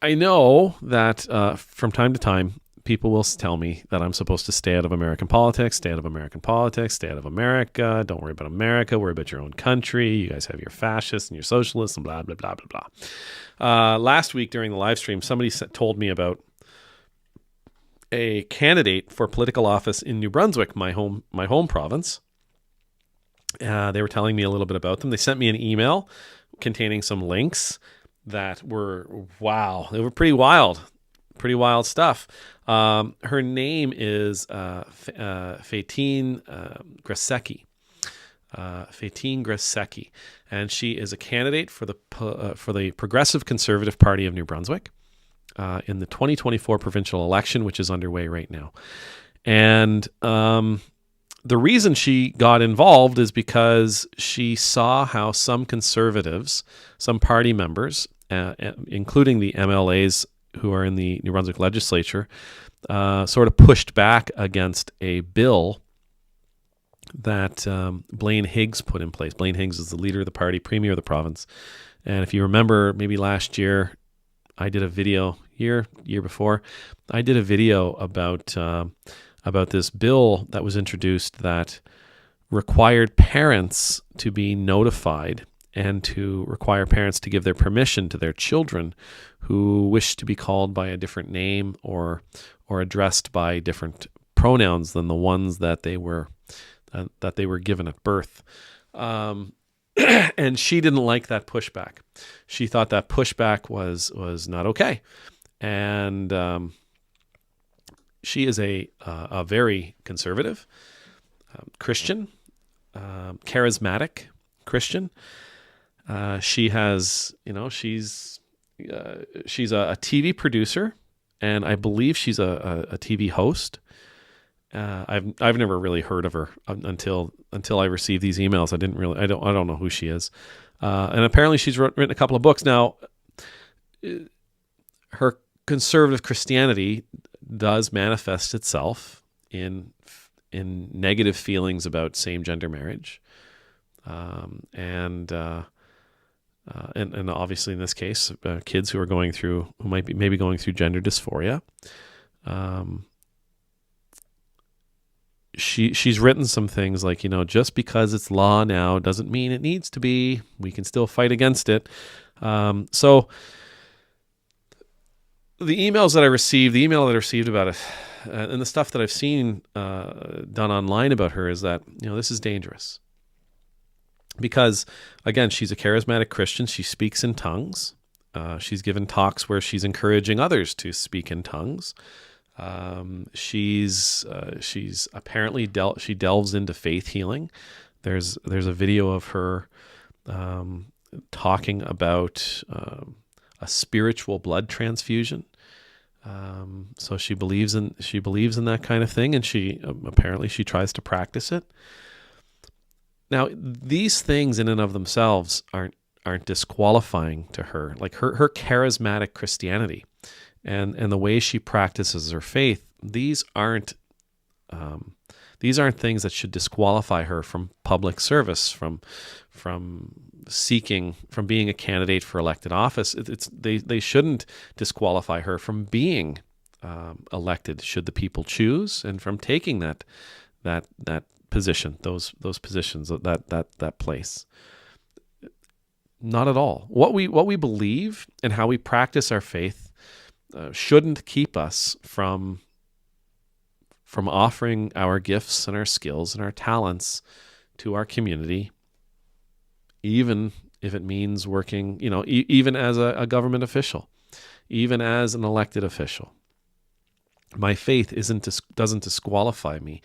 I know that from time to time, people will tell me that I'm supposed to stay out of American politics, stay out of American politics, stay out of America. Don't worry about America. Worry about your own country. You guys have your fascists and your socialists and blah, blah, blah, blah, blah. Last week during the live stream, somebody told me about a candidate for political office in New Brunswick, my home province. They were telling me a little bit about them. They sent me an email containing some links that were, wow, they were pretty wild stuff. Her name is Faitine Grasecki. Faitine Grasecki, and she is a candidate for the Progressive Conservative Party of New Brunswick in the 2024 provincial election, which is underway right now. And the reason she got involved is because she saw how some conservatives, some party members, including the MLAs who are in the New Brunswick legislature, sort of pushed back against a bill that Blaine Higgs put in place. Blaine Higgs is the leader of the party, premier of the province. And if you remember, maybe last year, I did a video, year before, I did a video about this bill that was introduced that required parents to be notified and to require parents to give their permission to their children who wish to be called by a different name or addressed by different pronouns than the ones that they were given at birth. And she didn't like that pushback. She thought that pushback was not okay. And she is a very conservative Christian, charismatic Christian. She has, she's a TV producer, and I believe she's a TV host. I've never really heard of her until I received these emails. I don't know who she is. And apparently she's written a couple of books. Now, her conservative Christianity does manifest itself in negative feelings about same-gender marriage, and obviously in this case, kids who might be going through gender dysphoria. She's written some things like, just because it's law now doesn't mean it needs to be. We can still fight against it. So the email that I received about it, and the stuff that I've seen done online about her is that, this is dangerous. Because, again, she's a charismatic Christian. She speaks in tongues. She's given talks where she's encouraging others to speak in tongues. She's apparently she delves into faith healing. There's a video of her talking about a spiritual blood transfusion. So she believes in that kind of thing, and she apparently tries to practice it. Now, these things in and of themselves aren't disqualifying to her. Like her charismatic Christianity and the way she practices her faith, these aren't things that should disqualify her from public service, from being a candidate for elected office. They shouldn't disqualify her from being elected should the people choose, and from taking that position, those positions, that place. Not at all. What we believe and how we practice our faith shouldn't keep us from offering our gifts and our skills and our talents to our community, even if it means working, even as a government official, even as an elected official. My faith doesn't disqualify me.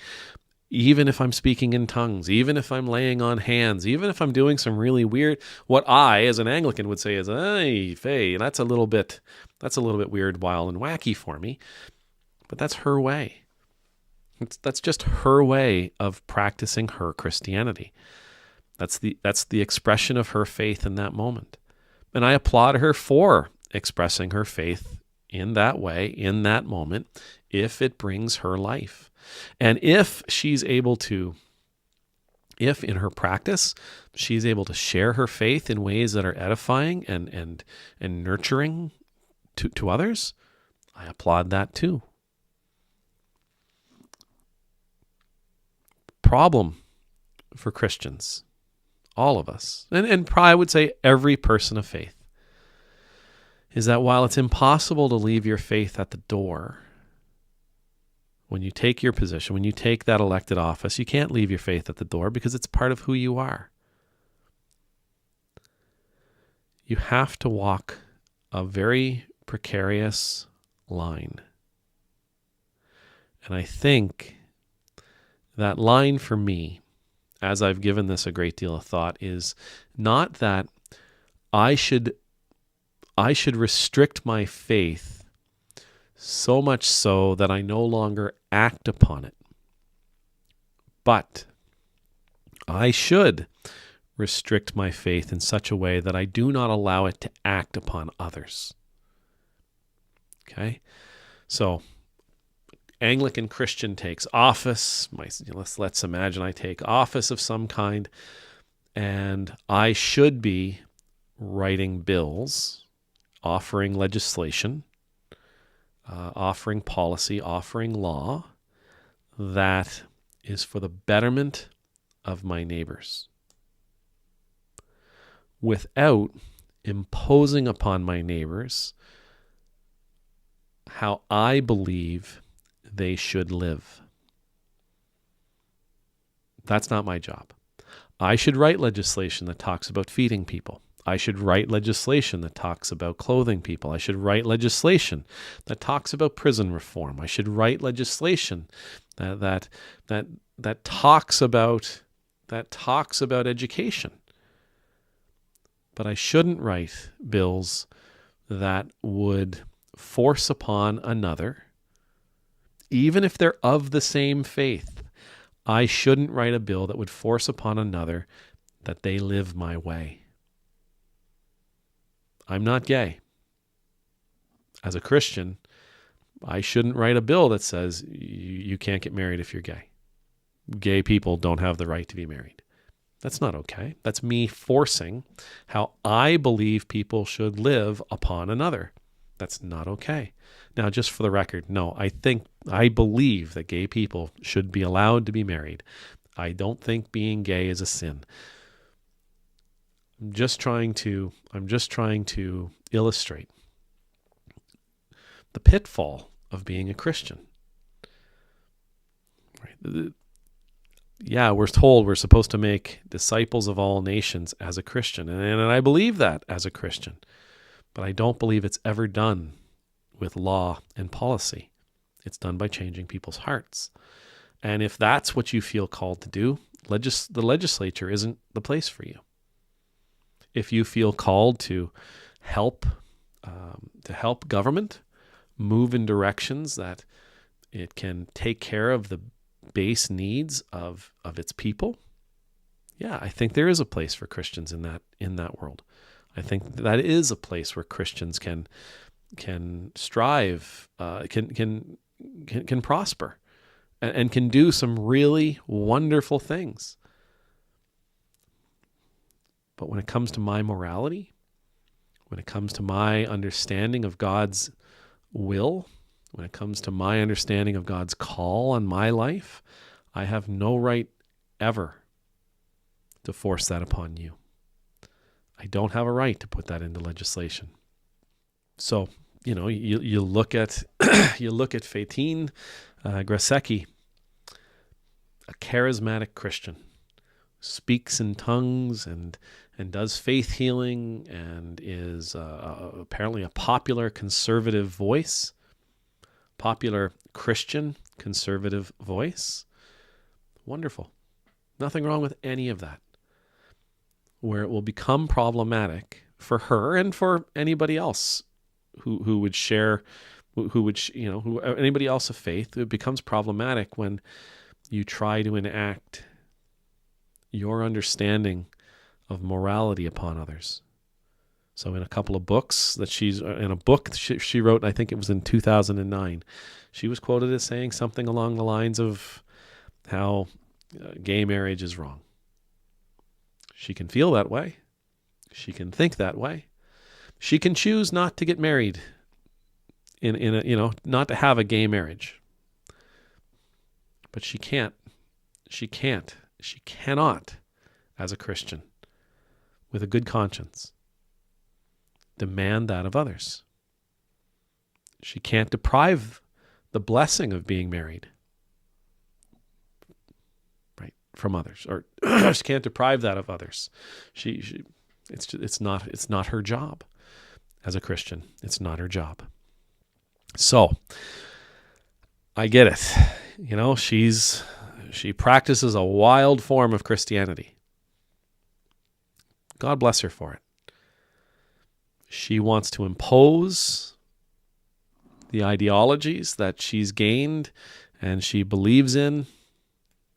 Even if I'm speaking in tongues, even if I'm laying on hands, even if I'm doing some really weird, what I, as an Anglican, would say is, "Hey, Faye, that's a little bit weird, wild, and wacky for me," but that's her way. That's just her way of practicing her Christianity. That's the expression of her faith in that moment, and I applaud her for expressing her faith in that way, in that moment, if it brings her life. And if in her practice, she's able to share her faith in ways that are edifying and nurturing to others, I applaud that too. Problem for Christians, all of us, and I would say every person of faith, is that while it's impossible to leave your faith at the door, when you take your position, when you take that elected office, you can't leave your faith at the door because it's part of who you are. You have to walk a very precarious line. And I think that line for me, as I've given this a great deal of thought, is not that I should restrict my faith so much so that I no longer act upon it. But I should restrict my faith in such a way that I do not allow it to act upon others. Okay? So, Anglican Christian takes office. Let's imagine I take office of some kind, and I should be writing bills, offering legislation, offering policy, offering law that is for the betterment of my neighbors, without imposing upon my neighbors how I believe they should live. That's not my job. I should write legislation that talks about feeding people. I should write legislation that talks about clothing people. I should write legislation that talks about prison reform. I should write legislation that talks about education. But I shouldn't write bills that would force upon another, even if they're of the same faith. I shouldn't write a bill that would force upon another that they live my way. I'm not gay. As a Christian, I shouldn't write a bill that says you can't get married if you're gay. Gay people don't have the right to be married. That's not okay. That's me forcing how I believe people should live upon another. That's not okay. Now, just for the record, no, I believe that gay people should be allowed to be married. I don't think being gay is a sin. I'm just trying to illustrate the pitfall of being a Christian. Right? Yeah, we're told we're supposed to make disciples of all nations as a Christian, and I believe that as a Christian, but I don't believe it's ever done with law and policy. It's done by changing people's hearts. And if that's what you feel called to do, the legislature isn't the place for you. If you feel called to help government move in directions that it can take care of the base needs of its people, yeah, I think there is a place for Christians in that world. I think that is a place where Christians can strive, can prosper, and can do some really wonderful things. But when it comes to my morality, when it comes to my understanding of God's will, when it comes to my understanding of God's call on my life, I have no right ever to force that upon you. I don't have a right to put that into legislation. So, you look at Faytine Grasecki, a charismatic Christian, speaks in tongues and does faith healing and is apparently a popular conservative voice, popular Christian conservative voice. Wonderful. Nothing wrong with any of that. Where it will become problematic for her and for anybody else who would share, anybody else of faith, it becomes problematic when you try to enact your understanding of morality upon others. So in a couple of books in a book she wrote, I think it was in 2009, she was quoted as saying something along the lines of how gay marriage is wrong. She can feel that way. She can think that way. She can choose not to get married in a, not to have a gay marriage. But she cannot, as a Christian, with a good conscience, demand that of others. She can't deprive the blessing of being married, right, from others, or she can't deprive that of others. It's not her job as a Christian. It's not her job. So I get it. She practices a wild form of Christianity. God bless her for it. She wants to impose the ideologies that she's gained and she believes in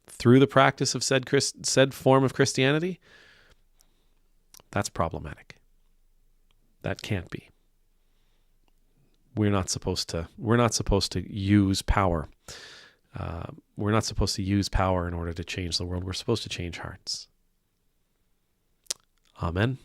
through the practice of said form of Christianity. That's problematic. That can't be. We're not supposed to use power. We're not supposed to use power in order to change the world. We're supposed to change hearts. Amen.